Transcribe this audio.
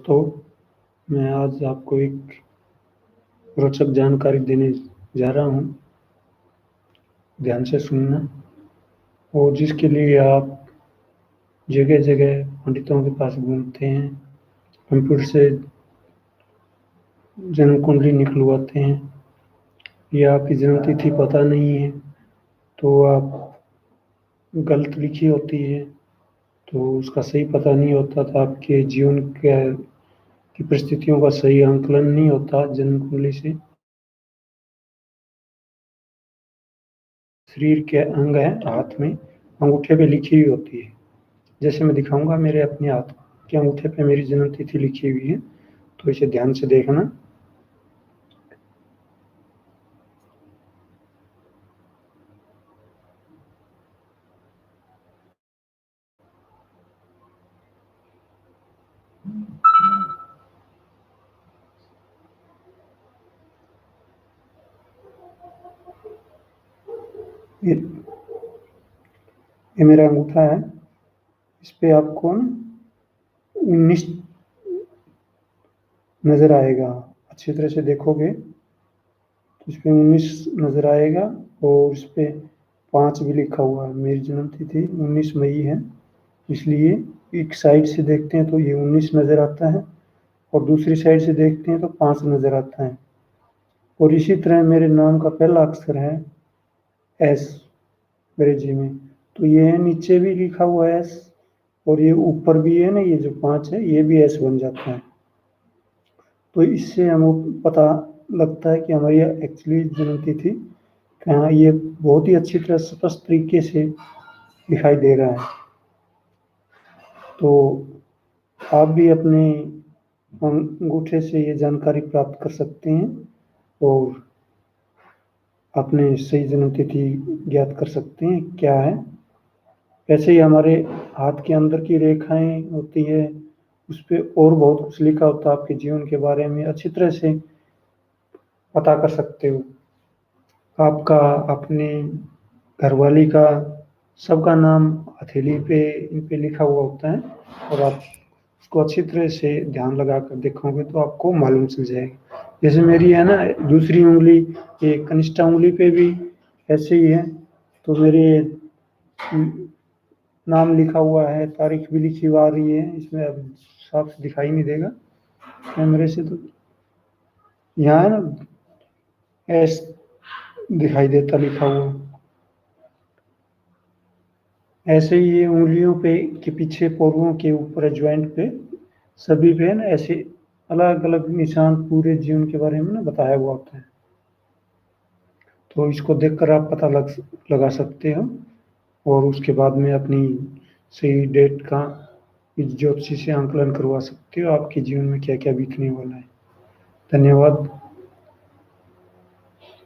दोस्तों, मैं आज आपको एक रोचक जानकारी देने जा रहा हूँ। ध्यान से सुनना। और जिसके लिए आप जगह-जगह पंडितों के पास घूमते हैं, कंप्यूटर से जन्म कुंडली निकलवाते हैं, या आपकी जन्म तिथि पता नहीं है, तो आप गलत लिखी होती है, तो उसका सही पता नहीं होता, तो आपके जीवन की परिस्थितियों का सही आंकलन नहीं होता जन्म कुंडली से। शरीर के अंग है, हाथ में अंगूठे पे लिखी हुई होती है। जैसे मैं दिखाऊंगा, मेरे अपने हाथ के अंगूठे पे मेरी जन्म तिथि लिखी हुई है, तो इसे ध्यान से देखना। ये मेरा अंगूठा है। इस पे आपको 19 नजर आएगा। अच्छी तरह से देखोगे तो इस पे 19 नजर आएगा, और इस पे 5 भी लिखा हुआ है। मेरी जन्म तिथि 19 मई है, इसलिए एक साइड से देखते हैं तो ये 19 नजर आता है, और दूसरी साइड से देखते हैं तो 5 नजर आता है। और इसी तरह मेरे नाम का पहला अक्षर है एस अंग्रेजी में, तो ये नीचे भी लिखा हुआ है एस, और ये ऊपर भी है ना, ये जो 5 है ये भी एस बन जाता है। तो इससे हमें पता लगता है कि हमारी एक्चुअली जन्म तिथि कहाँ। ये बहुत ही अच्छी तरह स्पष्ट तरीके से दिखाई दे रहा है। तो आप भी अपने अंगूठे से ये जानकारी प्राप्त कर सकते हैं और अपने सही जन्म तिथि ज्ञात कर सकते हैं क्या है। ऐसे ही हमारे हाथ के अंदर की रेखाएं होती है, उस पर और बहुत कुछ लिखा होता है। आपके जीवन के बारे में अच्छी तरह से पता कर सकते हो। आपका, अपने घरवाली का, सबका नाम हथेली पे इन पे लिखा हुआ होता है, और आप उसको अच्छी तरह से ध्यान लगा कर देखोगे तो आपको मालूम चल जाएगा। जैसे मेरी है ना दूसरी उंगली, ये कनिष्ठ उंगली पे भी ऐसे ही है, तो मेरे नाम लिखा हुआ है, तारीख भी लिखी हुआ आ रही है। इसमें अब साफ दिखाई नहीं देगा कैमरे से, तो यहाँ है ना एस दिखाई देता लिखा हुआ। ऐसे ही ये उंगलियों पे के पीछे, पोरुओं के ऊपर, ज्वाइंट पे, सभी पे ना ऐसे अलग अलग निशान पूरे जीवन के बारे में ना बताया हुआ होता है। तो इसको देखकर आप पता लगा सकते हो, और उसके बाद में अपनी सही डेट का ज्योतिषी से आंकलन करवा सकते हो, आपके जीवन में क्या क्या बीतने वाला है। धन्यवाद।